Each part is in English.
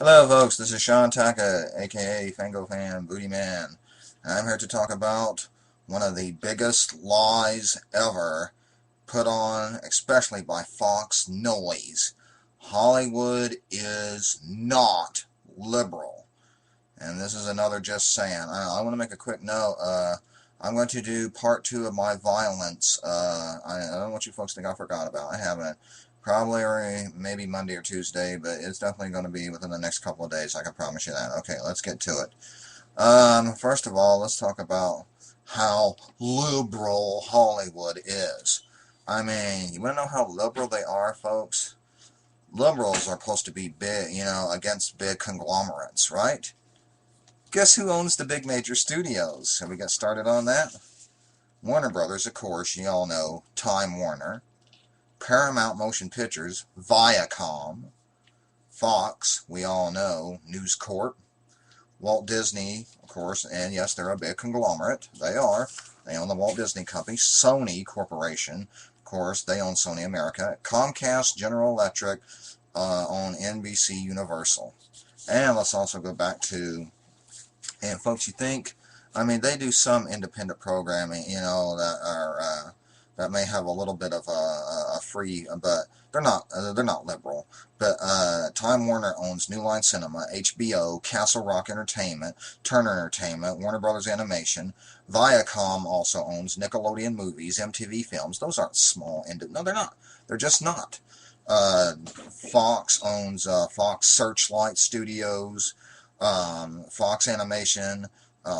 Hello folks, this is Sean Taka, aka Fango Fan Booty Man. I'm here to talk about one of the biggest lies ever put on, especially by Fox Noise. Hollywood is not liberal. And this is another just saying. I want to make a quick note. I'm going to do part 2 of my violence. I don't know what you folks think I forgot about. I haven't. Probably maybe Monday or Tuesday, but it's definitely going to be within the next couple of days. I can promise you that. Okay, let's get to it. First of all, let's talk about how liberal Hollywood is. I mean, you want to know how liberal they are, folks? Liberals are supposed to be big, against big conglomerates, right? Guess who owns the big major studios? Have we got started on that? Warner Brothers, of course, you all know, Time Warner. Paramount Motion Pictures, Viacom. Fox, we all know, News Corp. Walt Disney, of course, and yes, they're a big conglomerate. They are. They own the Walt Disney Company. Sony Corporation, of course, they own Sony America. Comcast, General Electric, own NBC Universal. And let's also go back to, and folks, you think, I mean, they do some independent programming, that are, that may have a little bit of a free, but they're not liberal. But Time Warner owns New Line Cinema, HBO, Castle Rock Entertainment, Turner Entertainment, Warner Brothers Animation. Viacom also owns Nickelodeon Movies, MTV Films. Those aren't small. No, they're not. They're just not. Fox owns Fox Searchlight Studios, Fox Animation,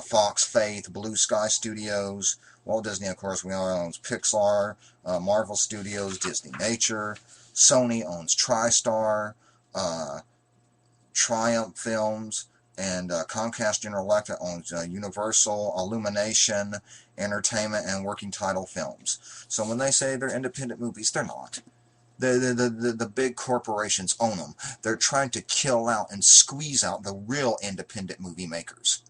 Fox Faith, Blue Sky Studios. Walt Disney, of course, we all owns Pixar, Marvel Studios, Disney Nature. Sony owns TriStar, Triumph Films, and Comcast General Electric owns Universal, Illumination, Entertainment, and Working Title Films. So when they say they're independent movies, they're not. The big corporations own them. They're trying to kill out and squeeze out the real independent movie makers.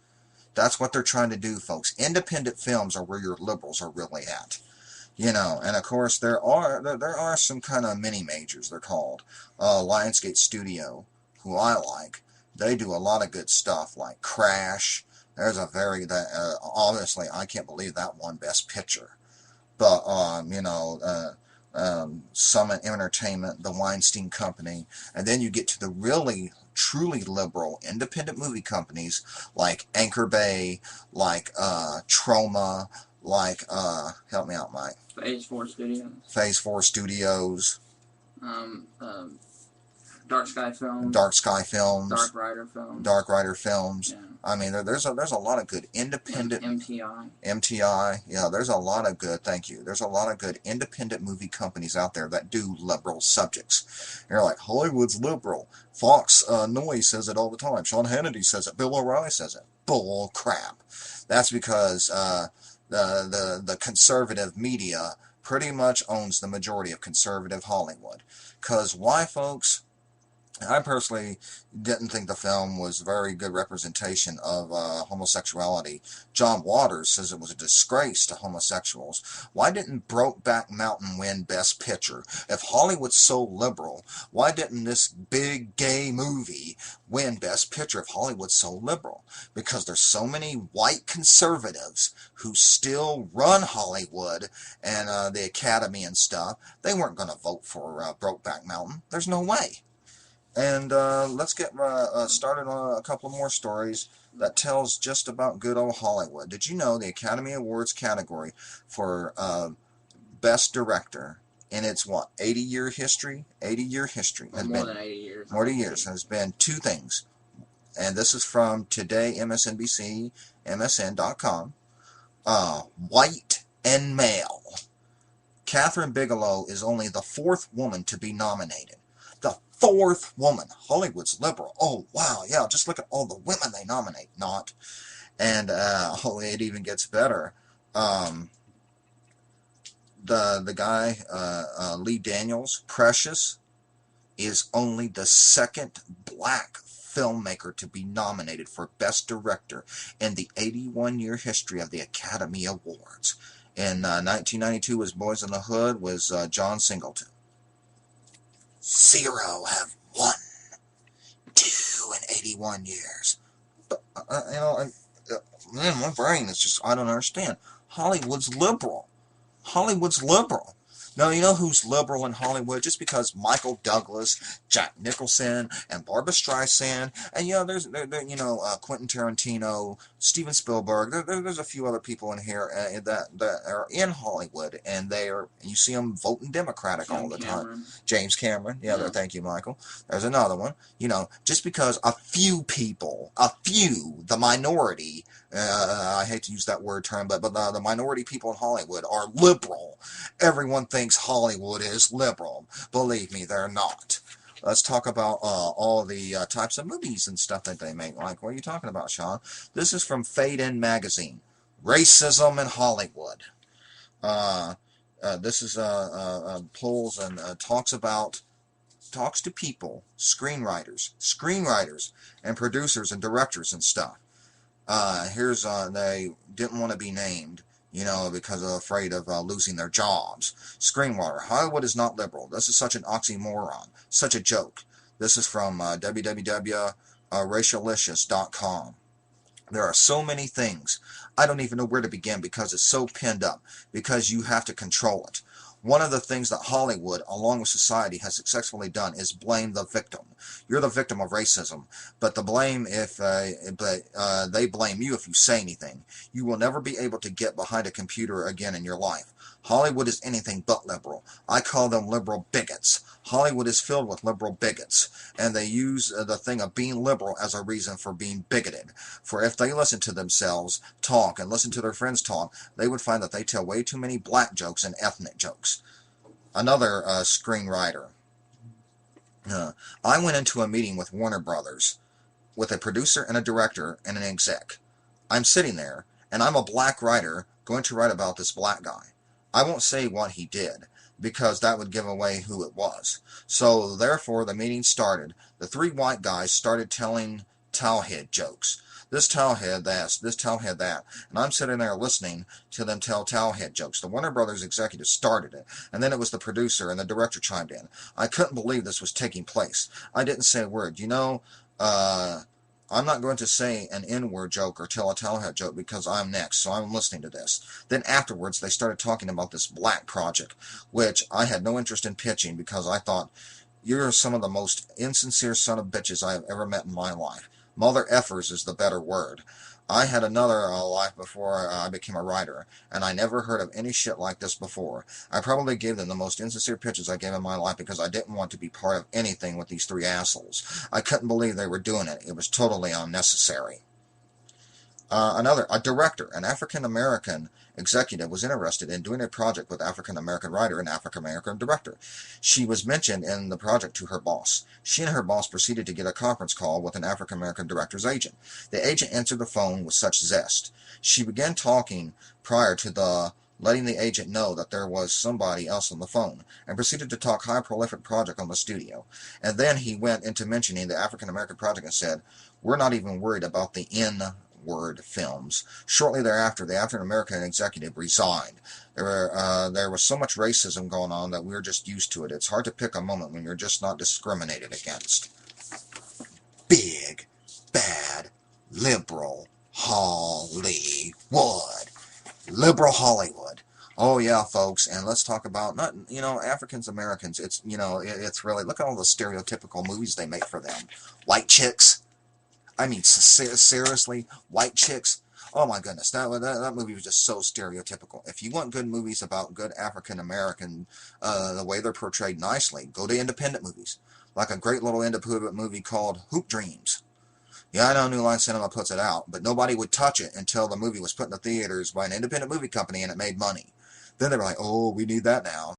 That's what they're trying to do, folks. Independent films are where your liberals are really at. And of course there are some kind of mini majors, they're called. Lionsgate Studio, who I like. They do a lot of good stuff like Crash. There's a obviously I can't believe that won Best Picture. But Summit Entertainment, the Weinstein Company, and then you get to the really truly liberal independent movie companies like Anchor Bay, like Troma, like help me out, Mike. Phase 4 Studios. Phase 4 Studios. Dark Sky Films. Dark Sky Films. Dark Rider Films. Dark Rider Films. Yeah. I mean, there's a lot of good independent. MTI. Yeah, there's a lot of good. Thank you. There's a lot of good independent movie companies out there that do liberal subjects. You're like, Hollywood's liberal. Fox Noise says it all the time. Sean Hannity says it. Bill O'Reilly says it. Bull crap. That's because the conservative media pretty much owns the majority of conservative Hollywood. Because why, folks? I personally didn't think the film was a very good representation of homosexuality. John Waters says it was a disgrace to homosexuals. Why didn't Brokeback Mountain win Best Picture? If Hollywood's so liberal, why didn't this big gay movie win Best Picture if Hollywood's so liberal? Because there's so many white conservatives who still run Hollywood and the Academy and stuff. They weren't going to vote for Brokeback Mountain. There's no way. And let's get started on a couple more stories that tells just about good old Hollywood. Did you know the Academy Awards category for Best Director in its, 80-year history? 80-year history. Has more than 80 years. More than 80 years. Has been two things. And this is from Today, MSNBC, MSN.com. White and male. Catherine Bigelow is only the 4th woman to be nominated. The 4th woman. Hollywood's liberal. Oh, wow, yeah, just look at all the women they nominate. Not. And it even gets better. The guy, Lee Daniels, Precious, is only the 2nd black filmmaker to be nominated for Best Director in the 81-year history of the Academy Awards. In 1992 was Boys in the Hood, was John Singleton. 0 have 1, 2, and 21 years. But, man, my brain is just, I don't understand. Hollywood's liberal. Hollywood's liberal. Now, you know who's liberal in Hollywood? Just because Michael Douglas, Jack Nicholson, and Barbra Streisand, and there's Quentin Tarantino, Steven Spielberg. There's a few other people in here that are in Hollywood, and you see them voting Democratic all the time. James Cameron. Yeah. Thank you, Michael. There's another one. Just because a few people, the minority, I hate to use that word term, but the minority people in Hollywood are liberal. Everyone thinks Hollywood is liberal. Believe me, they're not. Let's talk about all the types of movies and stuff that they make. Like, what are you talking about, Sean? This is from Fade In Magazine. Racism in Hollywood. This is polls and talks to people, screenwriters, and producers and directors and stuff. They didn't want to be named, because they're afraid of losing their jobs. Screenwriter. Hollywood is not liberal. This is such an oxymoron. Such a joke. This is from www.racialicious.com. There are so many things. I don't even know where to begin because it's so pinned up. Because you have to control it. One of the things that Hollywood, along with society, has successfully done is blame the victim. You're the victim of racism, but they blame you if you say anything. You will never be able to get behind a computer again in your life. Hollywood is anything but liberal. I call them liberal bigots. Hollywood is filled with liberal bigots, and they use the thing of being liberal as a reason for being bigoted. For if they listen to themselves talk and listen to their friends talk, they would find that they tell way too many black jokes and ethnic jokes. Another screenwriter. I went into a meeting with Warner Brothers with a producer and a director and an exec. I'm sitting there, and I'm a black writer going to write about this black guy. I won't say what he did, because that would give away who it was. So, therefore, the meeting started. The three white guys started telling towelhead jokes. This towelhead this towelhead that. And I'm sitting there listening to them tell towelhead jokes. The Warner Brothers executive started it, and then it was the producer and the director chimed in. I couldn't believe this was taking place. I didn't say a word. I'm not going to say an N-word joke or tell a towelhead joke because I'm next, so I'm listening to this. Then afterwards, they started talking about this black project, which I had no interest in pitching because I thought, you're some of the most insincere son of bitches I have ever met in my life. Mother effers is the better word. I had another life before I became a writer, and I never heard of any shit like this before. I probably gave them the most insincere pitches I gave in my life because I didn't want to be part of anything with these three assholes. I couldn't believe they were doing it. It was totally unnecessary. A director, an African-American executive, was interested in doing a project with African-American writer and African-American director. She was mentioned in the project to her boss. She and her boss proceeded to get a conference call with an African-American director's agent. The agent answered the phone with such zest. She began talking prior to letting the agent know that there was somebody else on the phone, and proceeded to talk high prolific project on the studio. And then he went into mentioning the African-American project and said, "We're not even worried about the N-word films." Shortly thereafter, the African-American executive resigned. There was so much racism going on that we were just used to it. It's hard to pick a moment when you're just not discriminated against. Big, bad, liberal Hollywood. Liberal Hollywood. Oh yeah, folks, and let's talk about Africans Americans. It's it's really, look at all the stereotypical movies they make for them. White chicks. I mean, seriously, white chicks. Oh my goodness, that movie was just so stereotypical. If you want good movies about good African American, the way they're portrayed nicely, go to independent movies, like a great little independent movie called Hoop Dreams. Yeah, I know New Line Cinema puts it out, but nobody would touch it until the movie was put in the theaters by an independent movie company and it made money. Then they were like, oh, we need that now.